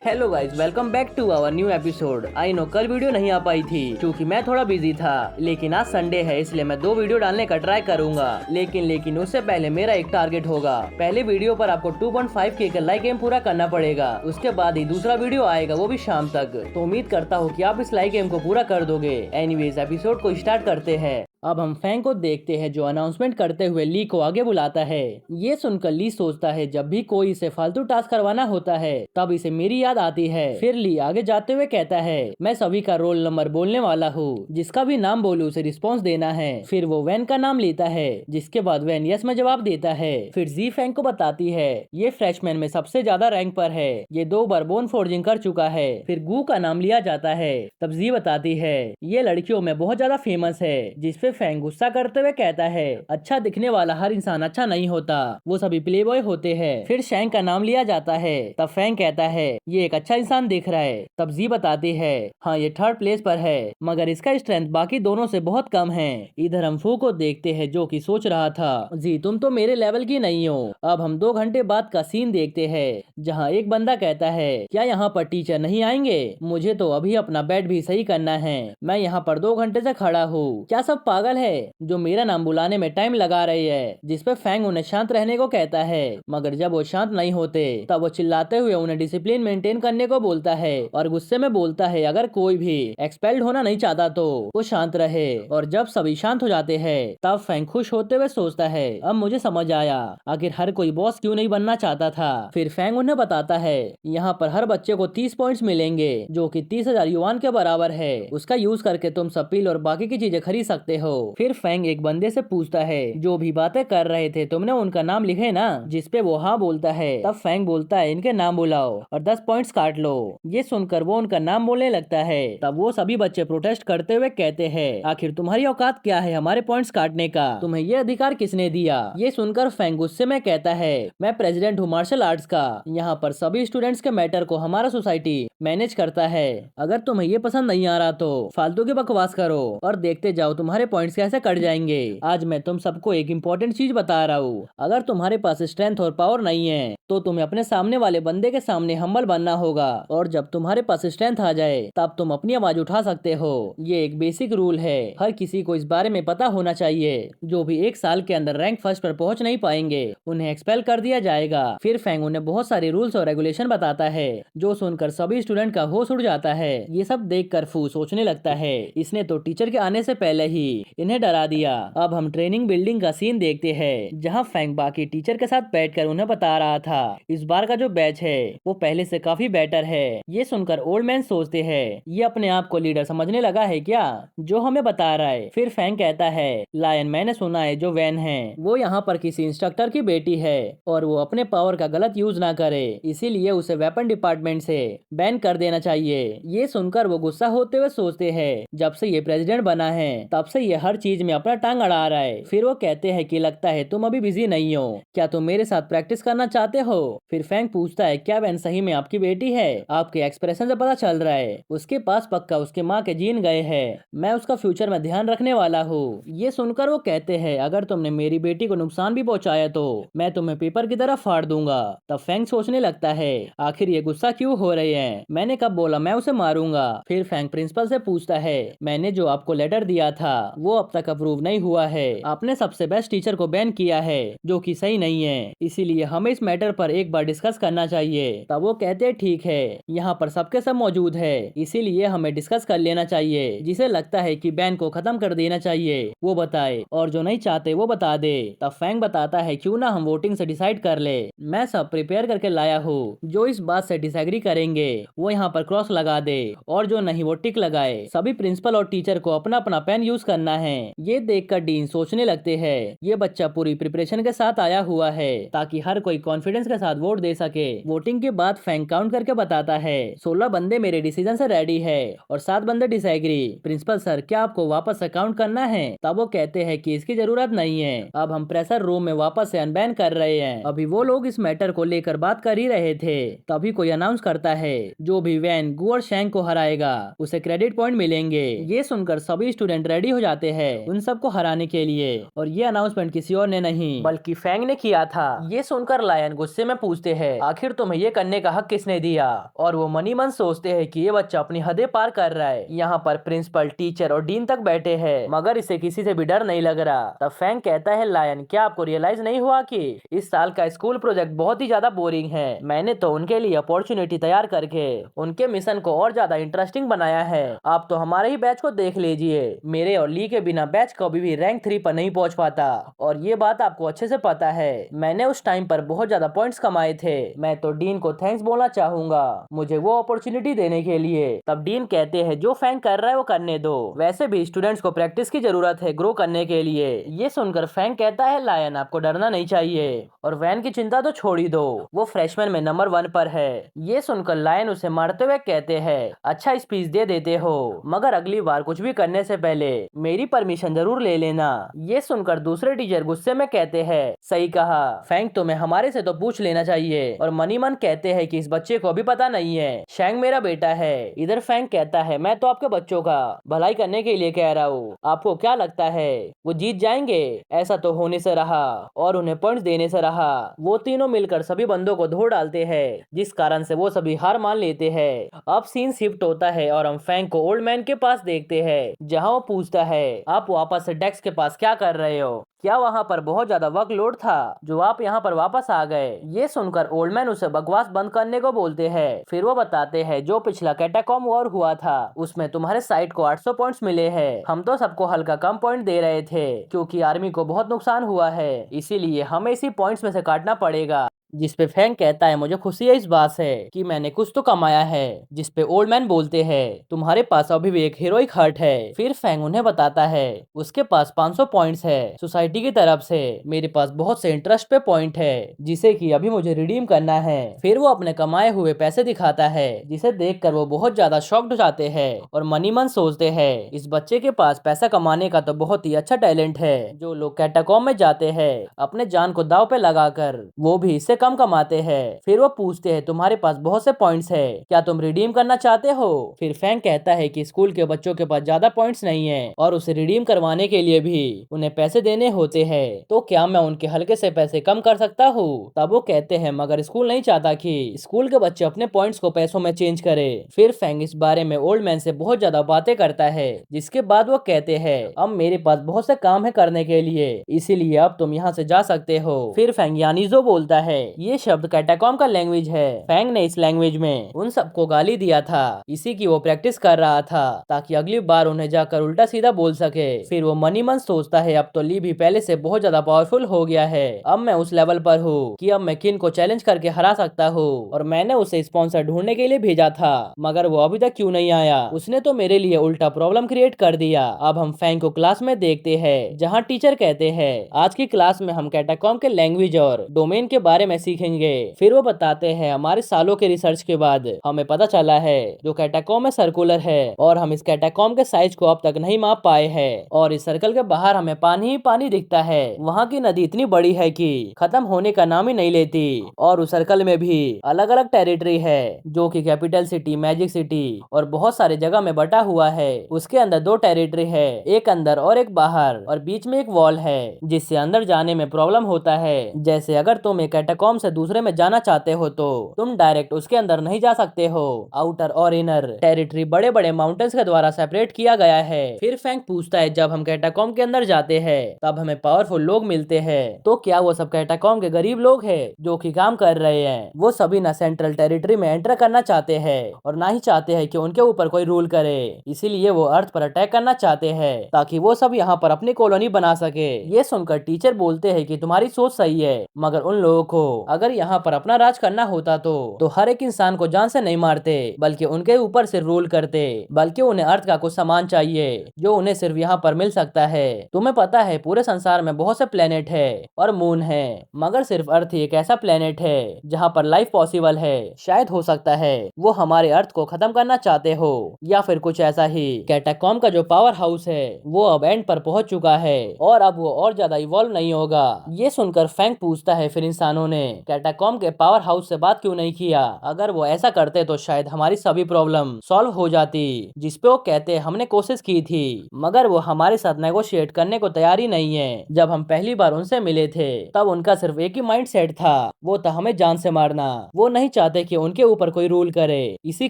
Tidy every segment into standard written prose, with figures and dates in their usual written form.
Hello guys, welcome back to our new episode. I know कल video नहीं आ पाई थी क्योंकि मैं थोड़ा बिजी था, लेकिन आज संडे है इसलिए मैं 2 वीडियो डालने का ट्राई करूंगा। लेकिन उससे पहले मेरा एक टारगेट होगा। पहले वीडियो पर आपको 2.5K का लाइक एम पूरा करना पड़ेगा, उसके बाद ही दूसरा वीडियो आएगा, वो भी शाम तक। तो उम्मीद करता हूँ कि आप इस लाइक एम को पूरा कर दोगे। एनीवेज एपिसोड को स्टार्ट करते हैं। अब हम फैंग को देखते हैं जो अनाउंसमेंट करते हुए ली को आगे बुलाता है। ये सुनकर ली सोचता है जब भी कोई इसे फालतू टास्क करवाना होता है तब इसे मेरी याद आती है। फिर ली आगे जाते हुए कहता है, मैं सभी का रोल नंबर बोलने वाला हूँ, जिसका भी नाम बोलूं उसे रिस्पॉन्स देना है। फिर वो वैन का नाम लेता है, जिसके बाद वैन यस में जवाब देता है। फिर जी फैंग को बताती है ये फ्रेशमैन में सबसे ज्यादा रैंक पर है, ये 2 बार बोन फोर्जिंग कर चुका है। फिर गू का नाम लिया जाता है, तब जी बताती है ये लड़कियों में बहुत ज्यादा फेमस है, जिसपे फैंग गुस्सा करते हुए कहता है अच्छा दिखने वाला हर इंसान अच्छा नहीं होता, वो सभी प्ले बॉय होते हैं। फिर शैंग का नाम लिया जाता है, तब फैंग कहता है ये एक अच्छा इंसान दिख रहा है। तब जी बताती है हाँ ये 3rd प्लेस पर है, मगर इसका स्ट्रेंथ बाकी दोनों से बहुत कम है। इधर हम फू को देखते हैं जो कि सोच रहा था जी तुम तो मेरे लेवल की नहीं हो। अब हम 2 घंटे बाद का सीन देखते हैं जहाँ एक बंदा कहता है क्या यहाँ पर टीचर नहीं आएंगे, मुझे तो अभी अपना बेड भी सही करना है, मैं यहाँ पर 2 घंटे से खड़ा हूँ, क्या सब पागल है जो मेरा नाम बुलाने में टाइम लगा रही है। जिसपे फैंग उन्हें शांत रहने को कहता है, मगर जब वो शांत नहीं होते तब वो चिल्लाते हुए उन्हें डिसिप्लिन मेंटेन करने को बोलता है और गुस्से में बोलता है अगर कोई भी एक्सपेल्ड होना नहीं चाहता तो वो शांत रहे। और जब सभी शांत हो जाते हैं तब फैंग खुश होते हुए सोचता है अब मुझे समझ आया आखिर हर कोई बॉस क्यों नहीं बनना चाहता था। फिर फैंग उन्हें बताता है यहाँ पर हर बच्चे को 30 पॉइंट्स मिलेंगे जो कि 30,000 युआन के बराबर है, उसका यूज करके तुम सपील और बाकी की चीजें खरीद सकते हो। फिर फैंग एक बंदे से पूछता है जो भी बातें कर रहे थे तुमने उनका नाम लिखे ना, जिसपे वो हाँ बोलता है। तब फैंग बोलता है इनके नाम बुलाओ और 10 पॉइंट्स काट लो। ये सुनकर वो उनका नाम बोलने लगता है। तब वो सभी बच्चे प्रोटेस्ट करते हुए कहते हैं आखिर तुम्हारी औकात क्या है हमारे पॉइंट्स काटने का, तुम्हें ये अधिकार किसने दिया। ये सुनकर फैंग गुस्से में कहता है मैं प्रेसिडेंट हूँ मार्शल आर्ट्स का, यहाँ पर सभी स्टूडेंट्स के मैटर को हमारा सोसाइटी मैनेज करता है, अगर तुम्हें ये पसंद नहीं आ रहा तो फालतू की बकवास करो और देखते जाओ तुम्हारे पॉइंट्स कैसे कट जाएंगे। आज मैं तुम सबको एक इम्पोर्टेंट चीज बता रहा हूँ, अगर तुम्हारे पास स्ट्रेंथ और पावर नहीं है तो तुम्हें अपने सामने वाले बंदे के सामने हम्बल बनना होगा, और जब तुम्हारे पास स्ट्रेंथ आ जाए तब तुम अपनी आवाज उठा सकते हो। ये एक बेसिक रूल है, हर किसी को इस बारे में पता होना चाहिए। जो भी 1 साल के अंदर रैंक फर्स्ट पर पहुंच नहीं पाएंगे उन्हें एक्सपेल कर दिया जाएगा। फिर फैंग उन्हें बहुत सारे रूल्स और रेगुलेशन बताता है, जो सुनकर सभी स्टूडेंट का होश उड़ जाता है। ये सब देखकर फू सोचने लगता है इसने तो टीचर के आने से पहले ही इन्हें डरा दिया। अब हम ट्रेनिंग बिल्डिंग का सीन देखते हैं जहां फैंग बाकी टीचर के साथ बैठकर उन्हें बता रहा था इस बार का जो बैच है वो पहले से काफी बेटर है। ये सुनकर ओल्ड मैन सोचते हैं ये अपने आप को लीडर समझने लगा है क्या जो हमें बता रहा है। फिर फैंग कहता है लायन मैंने सुना है जो वैन है वो यहाँ पर किसी इंस्ट्रक्टर की बेटी है और वो अपने पावर का गलत यूज ना करे, इसीलिए उसे वेपन डिपार्टमेंट से बैन कर देना चाहिए। ये सुनकर वो गुस्सा होते हुए सोचते हैं जब से ये प्रेसिडेंट बना है तब से ये हर चीज में अपना टांग अड़ा रहा है। फिर वो कहते हैं कि लगता है तुम अभी बिजी नहीं हो, क्या तुम मेरे साथ प्रैक्टिस करना चाहते हो। फिर फैंग पूछता है क्या वैन सही में आपकी बेटी है, आपके एक्सप्रेशन से पता चल रहा है उसके पास पक्का उसके माँ के जीन गए हैं, मैं उसका फ्यूचर में ध्यान रखने वाला हूँ। ये सुनकर वो कहते हैं अगर तुमने मेरी बेटी को नुकसान भी पहुँचाया तो मैं तुम्हें पेपर की तरह फाड़ दूंगा। तब फैंग सोचने लगता है आखिर ये गुस्सा क्यों हो रहे हैं, मैंने कब बोला मैं उसे मारूंगा। फिर फैंग प्रिंसिपल से पूछता है मैंने जो आपको लेटर दिया था वो अब तक अप्रूव नहीं हुआ है, आपने सबसे बेस्ट टीचर को बैन किया है जो कि सही नहीं है, इसीलिए हमें इस मैटर पर एक बार डिस्कस करना चाहिए। तब वो कहते हैं ठीक है यहाँ पर सबके सब मौजूद है इसीलिए हमें डिस्कस कर लेना चाहिए, जिसे लगता है कि बैन को खत्म कर देना चाहिए वो बताए और जो नहीं चाहते वो बता दे। तब फैंग बताता है क्यों ना हम वोटिंग से डिसाइड कर ले, मैं सब प्रिपेयर करके लाया हूँ, जो इस बात से डिसएग्री करेंगे वो यहाँ पर क्रॉस लगा दे और जो नहीं वो टिक लगाए। सभी प्रिंसिपल और टीचर को अपना अपना पेन यूज करना है। ये देखकर डीन सोचने लगते हैं ये बच्चा पूरी प्रिपरेशन के साथ आया हुआ है ताकि हर कोई कॉन्फिडेंस के साथ वोट दे सके। वोटिंग के बाद फैंग काउंट करके बताता है 16 बंदे मेरे डिसीजन से रेडी है और 7 बंदे डिसएग्री। प्रिंसिपल सर क्या आपको वापस से काउंट करना है। तब वो कहते हैं कि इसकी जरूरत नहीं है, अब हम प्रेशर रूम में वापस से अनबैन कर रहे हैं, अभी वो लोग इस मैटर को लेकर बात कर ही रहे थे। तभी कोई अनाउंस करता है जो भी वैन गु और शैंग को हराएगा उसे क्रेडिट पॉइंट मिलेंगे। ये सुनकर सभी स्टूडेंट रेडी हो जाते जाते हैं उन सबको हराने के लिए। और ये अनाउंसमेंट किसी और ने नहीं बल्कि फैंग ने किया था। ये सुनकर लायन गुस्से में पूछते हैं, आखिर तुम्हें ये करने का हक किसने दिया? और वो मनी मन सोचते हैं कि ये बच्चा अपनी हदें पार कर रहा है। यहाँ पर प्रिंसिपल, टीचर और डीन तक बैठे हैं, मगर इसे किसी से भी डर नहीं लग रहा। तब फैंग कहता है, लायन क्या आपको रियलाइज नहीं हुआ कि इस साल का स्कूल प्रोजेक्ट बहुत ही ज्यादा बोरिंग है? मैंने तो उनके लिए अपॉर्चुनिटी तैयार करके उनके मिशन को और ज्यादा इंटरेस्टिंग बनाया है। आप तो हमारे ही बैच को देख लीजिए, मेरे और ली के बिना बैच कभी भी रैंक 3 पर नहीं पहुंच पाता। और ये बात आपको अच्छे से पता है, मैंने उस टाइम पर बहुत ज्यादा पॉइंट्स कमाए थे। मैं तो डीन को थैंक्स बोलना चाहूंगा मुझे वो अपॉर्चुनिटी देने के लिए। तब डीन कहते हैं, जो फैंग कर रहा है वो करने दो, वैसे भी स्टूडेंट्स को प्रैक्टिस की जरूरत है ग्रो करने के लिए। ये सुनकर फैंग कहता है, लायन आपको डरना नहीं चाहिए और वैन की चिंता तो छोड़ ही दो, वो फ्रेशमैन में नंबर 1 पर है। ये सुनकर लायन उसे मारते हुए कहते हैं, अच्छा स्पीच दे देते हो, मगर अगली बार कुछ भी करने से पहले मेरी परमिशन जरूर ले लेना। ये सुनकर दूसरे टीचर गुस्से में कहते हैं, सही कहा फैंग, तुम्हें हमारे से तो पूछ लेना चाहिए। और मनी मन कहते हैं कि इस बच्चे को अभी पता नहीं है शैंग मेरा बेटा है। इधर फैंग कहता है, मैं तो आपके बच्चों का भलाई करने के लिए कह रहा हूँ, आपको क्या लगता है वो जीत जाएंगे? ऐसा तो होने से रहा और उन्हें पॉइंट्स देने से रहा। वो तीनों मिलकर सभी बंदों को धो डालते हैं, जिस कारण से वो सभी हार मान लेते हैं। अब सीन शिफ्ट होता है और हम फैंग को ओल्ड मैन के पास देखते हैं, जहाँ वो पूछता है, आप वापस से डेस्क के पास क्या कर रहे हो? क्या वहाँ पर बहुत ज्यादा वर्कलोड था जो आप यहाँ पर वापस आ गए? ये सुनकर ओल्ड मैन उसे बकवास बंद करने को बोलते हैं। फिर वो बताते हैं, जो पिछला कैटाकॉम वॉर हुआ था उसमें तुम्हारे साइड को 800 पॉइंट्स मिले हैं। हम तो सबको हल्का कम पॉइंट दे रहे थे क्योंकि आर्मी को बहुत नुकसान हुआ है, इसीलिए हमें इसी पॉइंट्स में से काटना पड़ेगा। जिसपे फैंग कहता है, मुझे खुशी है इस बात से कि मैंने कुछ तो कमाया है। जिसपे ओल्ड मैन बोलते हैं, तुम्हारे पास अभी भी एक हीरोइक हर्ट है। फिर फैंग उन्हें बताता है, उसके पास 500 पॉइंट्स है सोसाइटी की तरफ से, मेरे पास बहुत से इंटरेस्ट पे पॉइंट है जिसे कि अभी मुझे रिडीम करना है। फिर वो अपने कमाए हुए पैसे दिखाता है, जिसे देखकर वो बहुत ज्यादा शॉक्ड हो जाते हैं। और मनी मन सोचते हैं, इस बच्चे के पास पैसा कमाने का तो बहुत ही अच्छा टैलेंट है। जो लोग कैटाकॉम में जाते हैं अपने जान को दाव पे लगाकर, वो भी इससे कम कमाते हैं। फिर वो पूछते हैं, तुम्हारे पास बहुत से पॉइंट्स है, क्या तुम रिडीम करना चाहते हो? फिर फैंग कहता है कि स्कूल के बच्चों के पास ज्यादा पॉइंट्स नहीं है और उसे रिडीम करवाने के लिए भी उन्हें पैसे देने होते हैं, तो क्या मैं उनके हल्के से पैसे कम कर सकता हूँ? तब वो कहते हैं, मगर स्कूल नहीं चाहता कि स्कूल के बच्चे अपने पॉइंट्स को पैसों में चेंज करे। फिर फैंग इस बारे में ओल्ड मैन से बहुत ज्यादा बातें करता है, जिसके बाद वो कहते हैं, अब मेरे पास बहुत से काम है करने के लिए, इसीलिए अब तुम यहाँ से जा सकते हो। फिर फैंग यानी जो बोलता है, ये शब्द कैटाकॉम का लैंग्वेज है। फैंग ने इस लैंग्वेज में उन सबको गाली दिया था, इसी की वो प्रैक्टिस कर रहा था ताकि अगली बार उन्हें जाकर उल्टा सीधा बोल सके। फिर वो मनी मन सोचता है, अब तो ली भी पहले से बहुत ज्यादा पावरफुल हो गया है, अब मैं उस लेवल पर हूँ कि अब मैं किन को चैलेंज करके हरा सकता हूँ। और मैंने उसे स्पॉन्सर ढूंढने के लिए भेजा था, मगर वो अभी तक क्यों नहीं आया? उसने तो मेरे लिए उल्टा प्रॉब्लम क्रिएट कर दिया। अब हम फैंग को क्लास में देखते हैं, जहाँ टीचर कहते हैं, आज की क्लास में हम कैटाकॉम के लैंग्वेज और डोमेन के बारे में सीखेंगे। फिर वो बताते हैं, हमारे सालों के रिसर्च के बाद हमें पता चला है जो कैटाकॉम है सर्कुलर है और हम इस कैटाकॉम के साइज को अब तक नहीं माप पाए हैं। और इस सर्कल के बाहर हमें पानी ही पानी दिखता है। वहाँ की नदी इतनी बड़ी है कि खत्म होने का नाम ही नहीं लेती। और उस सर्कल में भी अलग अलग टेरिटरी है, जो कि कैपिटल सिटी, मैजिक सिटी और बहुत सारे जगह में बटा हुआ है। उसके अंदर 2 टेरिटरी है, एक अंदर और एक बाहर, और बीच में एक वॉल है जिससे अंदर जाने में प्रॉब्लम होता है। जैसे अगर तुम एक कैटाकॉम से दूसरे में जाना चाहते हो तो तुम डायरेक्ट उसके अंदर नहीं जा सकते हो। आउटर और इनर टेरिटरी बड़े बड़े माउंटेन्स के द्वारा सेपरेट किया गया है। फिर फैंग पूछता है, जब हम कैटाकॉम के अंदर जाते हैं तब हमें पावरफुल लोग मिलते हैं, तो क्या वो सब कैटाकॉम के गरीब लोग हैं जो कि काम कर रहे हैं? वो सभी ना सेंट्रल टेरिटरी में एंटर करना चाहते हैं और ना ही चाहते हैं कि उनके ऊपर कोई रूल करे, इसीलिए वो अर्थ पर अटैक करना चाहते हैं ताकि वो सब यहाँ पर अपनी कॉलोनी बना सके। ये सुनकर टीचर बोलते हैं कि तुम्हारी सोच सही है, मगर उन लोगों को अगर यहाँ पर अपना राज करना होता तो हर एक इंसान को जान से नहीं मारते, बल्कि उनके ऊपर से रूल करते। बल्कि उन्हें अर्थ का कुछ सामान चाहिए जो उन्हें सिर्फ यहाँ पर मिल सकता है। तुम्हें पता है पूरे संसार में बहुत से प्लेनेट है और मून है, मगर सिर्फ अर्थ ही एक ऐसा प्लेनेट है जहाँ पर लाइफ पॉसिबल है। शायद हो सकता है वो हमारे अर्थ को खत्म करना चाहते हो या फिर कुछ ऐसा ही। कैटाकॉम का जो पावर हाउस है वो अब एंड पर पहुंच चुका है और अब वो और ज्यादा इवॉल्व नहीं होगा। ये सुनकर फैंग पूछता है, फिर इंसानों ने कैटाकॉम के पावर हाउस से बात क्यों नहीं किया? अगर वो ऐसा करते तो शायद हमारी सभी प्रॉब्लम सॉल्व हो जाती। जिसपे वो कहते हमने कोशिश की थी मगर वो हमारे साथ नेगोशिएट करने को तैयार ही नहीं है। जब हम पहली बार उनसे मिले थे तब उनका सिर्फ एक ही माइंड सेट था, वो था हमें जान से मारना। वो नहीं चाहते कि उनके ऊपर कोई रूल करे, इसी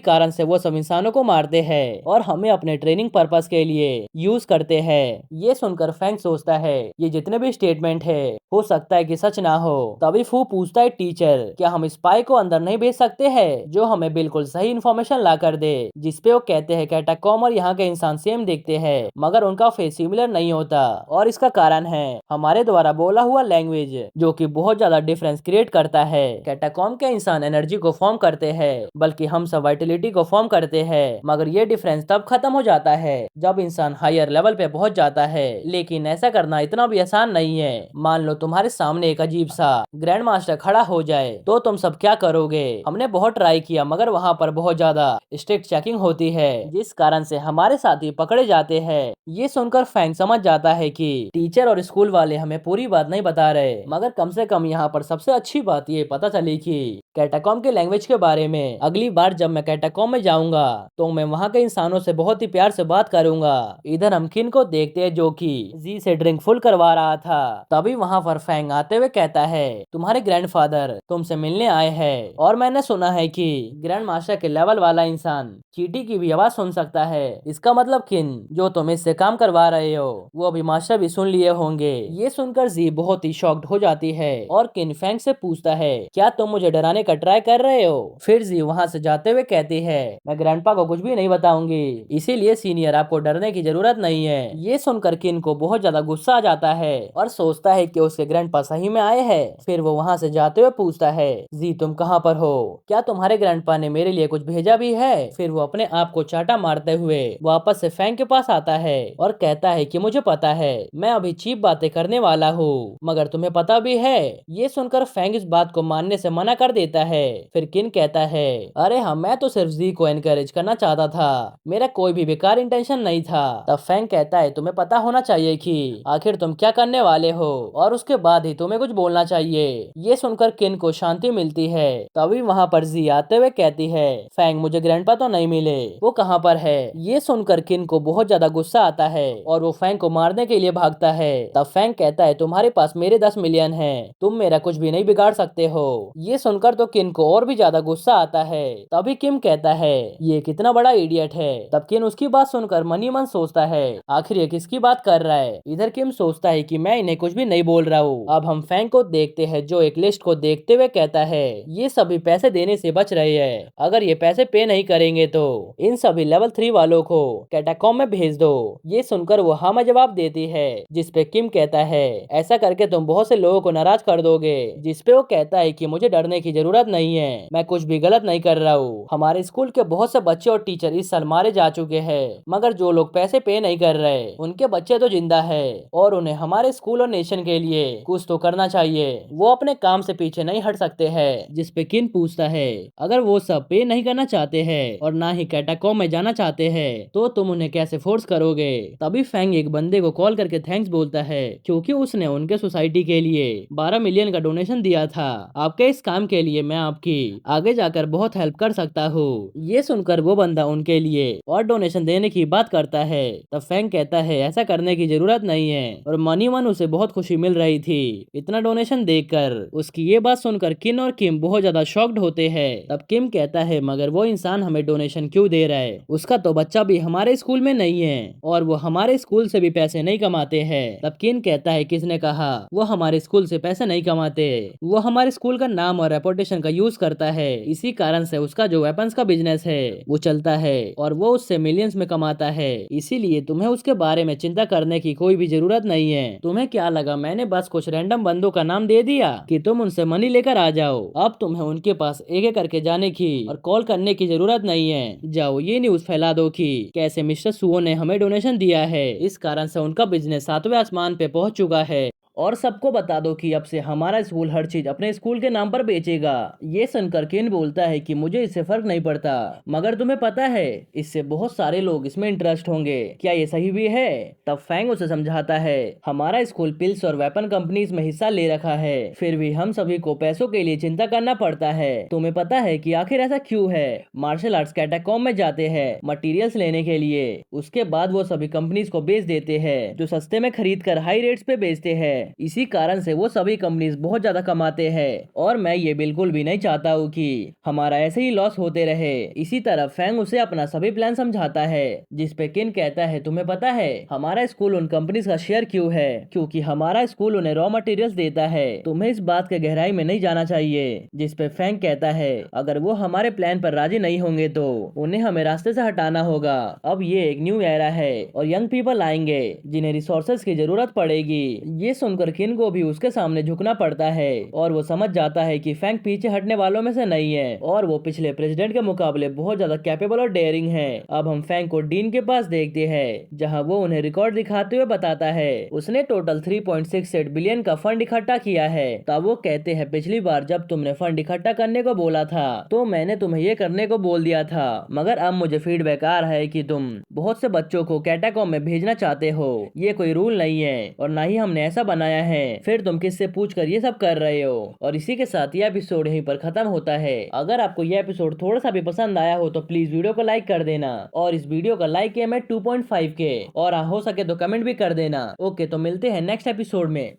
कारण से वो सब इंसानों को मारते हैं और हमें अपने ट्रेनिंग पर्पस के लिए यूज करते हैं। ये सुनकर फैंग सोचता है ये जितने भी स्टेटमेंट है हो सकता है कि सच ना हो। तभी फू पूछता है टीचर क्या हम स्पाई को अंदर नहीं भेज सकते हैं जो हमें बिल्कुल सही इन्फॉर्मेशन ला कर दे? जिसपे वो कहते हैं कैटाकॉम और यहाँ के इंसान सेम दिखते हैं मगर उनका फेस सिमिलर नहीं होता और इसका कारण है हमारे द्वारा बोला हुआ लैंग्वेज जो कि बहुत ज्यादा डिफरेंस क्रिएट करता है। कैटाकॉम के इंसान एनर्जी को फॉर्म करते हैं बल्कि हम सब वाइटलिटी को फॉर्म करते हैं मगर ये डिफरेंस तब खत्म हो जाता है जब इंसान हायर लेवल पे पहुंच जाता है। लेकिन ऐसा करना इतना भी आसान नहीं है। मान लो तुम्हारे सामने एक अजीब सा ग्रैंड मास्टर खड़ा हो जाए तो तुम सब क्या करोगे? हमने बहुत ट्राई किया मगर वहाँ पर बहुत ज्यादा स्ट्रिक्ट चेकिंग होती है जिस कारण से हमारे साथी पकड़े जाते हैं। ये सुनकर फैंग समझ जाता है कि टीचर और स्कूल वाले हमें पूरी बात नहीं बता रहे मगर कम से कम यहाँ पर सबसे अच्छी बात ये पता चली कि कैटाकॉम के लैंग्वेज के बारे में अगली बार जब मैं कैटाकॉम में जाऊंगा तो मैं वहाँ के इंसानों से बहुत ही प्यार से बात करूंगा। इधर हम किन को देखते हैं जो कि जी से ड्रिंक फुल करवा रहा था। तभी वहाँ पर फैंग आते हुए कहता है तुम्हारे ग्रैंडफादर तुमसे मिलने आए हैं और मैंने सुना है कि ग्रैंड मास्टर के लेवल वाला इंसान चींटी की भी आवाज सुन सकता है। इसका मतलब किन जो तुम इससे काम करवा रहे हो वो अभी मास्टर भी सुन लिए होंगे। ये सुनकर जी बहुत ही शॉक्ड हो जाती है और किन फैंग से पूछता है क्या तुम मुझे डराने का ट्राई कर रहे हो? फिर जी वहाँ से जाते हुए कहती है मैं ग्रैंडपा को कुछ भी नहीं बताऊंगी, इसीलिए सीनियर आपको डरने की जरूरत नहीं है। ये सुनकर किन को बहुत ज्यादा गुस्सा आ जाता है और सोचता है कि उसके ग्रैंडपा सही में आए हैं। फिर वो वहाँ से जाते हुए पूछता है जी तुम कहाँ पर हो? क्या तुम्हारे ग्रैंडपा ने मेरे लिए कुछ भेजा भी है? फिर वो अपने आप को चाटा मारते हुए वापस से फैंग के पास आता है और कहता है कि मुझे पता है मैं अभी चीप बातें करने वाला हूँ मगर तुम्हें पता भी है। ये सुनकर फैंग इस बात को मानने से मना कर देता है। फिर किन कहता है अरे हाँ मैं तो सिर्फ जी को एनकरेज करना चाहता था, मेरा कोई भी बेकार इंटेंशन नहीं था। तब फैंग कहता है तुम्हें पता होना चाहिए कि आखिर तुम क्या करने वाले हो और उसके बाद ही तुम्हें कुछ बोलना चाहिए। ये सुनकर किन को शांति मिलती है। तभी वहाँ पर जी आते हुए कहती है फैंग मुझे ग्रैंडपा तो नहीं मिले, वो कहाँ पर है? ये सुनकर किन को बहुत ज्यादा गुस्सा आता है और वो फैंग को मारने के लिए भागता है। तब फैंग कहता है तुम्हारे पास मेरे 10 मिलियन है, तुम मेरा कुछ भी नहीं बिगाड़ सकते हो। ये सुनकर तो किन को और भी ज्यादा गुस्सा आता है। तभी किम कहता है ये कितना बड़ा इडियट है। तब किन उसकी बात सुनकर मन ही मन सोचता है आखिर ये किसकी बात कर रहा है। इधर किम सोचता है कि मैं इन्हें कुछ भी नहीं बोल रहा हूँ। अब हम फैंग को देखते हैं जो एक लिस्ट को देखते हुए कहता है ये सभी पैसे देने से बच रहे हैं, अगर ये पैसे पे नहीं करेंगे तो इन सभी लेवल 3 वालों को कैटाकॉम में भेज दो। ये सुनकर वो हाँ में जवाब देती है जिसपे किम कहता है ऐसा करके तुम बहुत से लोगों को नाराज कर दोगे। जिसपे वो कहता है कि मुझे डरने की जरूरत नहीं है, मैं कुछ भी गलत नहीं कर रहा हूँ। हमारे स्कूल के बहुत से बच्चे और टीचर इस साल मारे जा चुके हैं मगर जो लोग पैसे पे नहीं कर रहे उनके बच्चे तो जिंदा है और उन्हें हमारे स्कूल और नेशन के लिए कुछ तो करना चाहिए, वो अपने काम से पीछे नहीं हट सकते हैं। जिसपे किन पूछता है अगर वो सब पे नहीं करना चाहते हैं और ना ही कैटाकॉम में जाना चाहते हैं तो तुम उन्हें कैसे फोर्स करोगे? तभी फैंग एक बंदे को कॉल करके थैंक्स बोलता है क्योंकि उसने उनके सोसाइटी के लिए 12 मिलियन का डोनेशन दिया था। आपके इस काम के लिए मैं आपकी आगे जाकर बहुत हेल्प कर सकता हूँ। ये सुनकर वो बंदा उनके लिए और डोनेशन देने की बात करता है। तब फैंग कहता है ऐसा करने की जरूरत नहीं है और मनी मन उसे बहुत खुशी मिल रही थी इतना डोनेशन देखकर। उसकी ये बात सुनकर किन और किम बहुत ज्यादा शॉक्ड होते हैं। तब किम कहता है मगर वो इंसान हमें डोनेशन क्यों दे रहा है? उसका तो बच्चा भी हमारे स्कूल में नहीं है और वो हमारे स्कूल से भी पैसे नहीं कमाते हैं। तब किन कहता है किसने कहा वो हमारे स्कूल से पैसे नहीं कमाते, वो हमारे स्कूल का नाम और रेपुटेशन का यूज करता है, इसी कारण से उसका जो वेपन्स का बिजनेस है वो चलता है और वो उससे मिलियंस में कमाता है, इसीलिए तुम्हें उसके बारे में चिंता करने की कोई भी जरूरत नहीं है। तुम्हें क्या लगा मैंने बस कुछ रैंडम बंदों का नाम दे दिया कि तुम उनसे मनी लेकर आ जाओ? अब तुम्हें उनके पास एक एक करके जाने की और कॉल करने की जरूरत नहीं है। जाओ ये न्यूज फैला दो कि कैसे मिस्टर सुओ ने हमें डोनेशन दिया है, इस कारण से उनका बिजनेस 7वें आसमान पे पहुंच चुका है और सबको बता दो कि अब से हमारा स्कूल हर चीज अपने स्कूल के नाम पर बेचेगा। ये सुनकर किन बोलता है कि मुझे इससे फर्क नहीं पड़ता, मगर तुम्हें पता है इससे बहुत सारे लोग इसमें इंटरेस्ट होंगे, क्या ये सही भी है? तब फैंग उसे समझाता है, हमारा स्कूल पिल्स और वेपन कंपनीज में हिस्सा ले रखा है, फिर भी हम सभी को पैसों के लिए चिंता करना पड़ता है। तुम्हें पता है कि आखिर ऐसा क्यों है? मार्शल आर्ट्स कैटाकॉम में जाते हैं मटेरियल्स लेने के लिए, उसके बाद वो सभी कंपनीज को बेच देते हैं जो सस्ते में खरीद कर हाई रेट्स पे बेचते हैं। इसी कारण से वो सभी कंपनीज बहुत ज्यादा कमाते हैं और मैं ये बिल्कुल भी नहीं चाहता हूँ कि हमारा ऐसे ही लॉस होते रहे। इसी तरह फैंग उसे अपना सभी प्लान समझाता है, जिस पे किन कहता है, तुम्हें पता है हमारा स्कूल उन कंपनीज का शेयर क्यों है? क्योंकि हमारा स्कूल उन्हें रॉ मटेरियल्स देता है। तुम्हें इस बात के गहराई में नहीं जाना चाहिए। जिस पे फैंग कहता है, अगर वो हमारे प्लान पर राजी नहीं होंगे तो उन्हें हमें रास्ते से हटाना होगा। अब ये एक न्यू एरा है और यंग पीपल आएंगे जिन्हें रिसोर्सेज की जरूरत पड़ेगी। ये सुनकर किन को भी उसके सामने झुकना पड़ता है और वो समझ जाता है कि फैंग पीछे हटने वालों में से नहीं है और वो पिछले प्रेसिडेंट के मुकाबले बहुत ज्यादा कैपेबल और डेयरिंग है। अब हम फैंग को डीन के पास देखते हैं जहां वो उन्हें रिकॉर्ड दिखाते हुए बताता है उसने टोटल 3.68 बिलियन का फंड इकट्ठा किया है। तब वो कहते हैं, पिछली बार जब तुमने फंड इकट्ठा करने को बोला था तो मैंने तुम्हें ये करने को बोल दिया था, मगर अब मुझे फीडबैक आ रहा है कि तुम बहुत से बच्चों को कैटाकॉम में भेजना चाहते हो। ये कोई रूल नहीं है और ना ही हमने ऐसा बनाया है, फिर तुम किससे पूछकर ये सब कर रहे हो? और इसी के साथ ये एपिसोड यहीं पर खत्म होता है। अगर आपको ये एपिसोड थोड़ा सा भी पसंद आया हो तो प्लीज वीडियो को लाइक कर देना और इस वीडियो का लाइक किया मैं 2.5 के, और हो सके तो कमेंट भी कर देना। ओके, तो मिलते हैं नेक्स्ट एपिसोड में।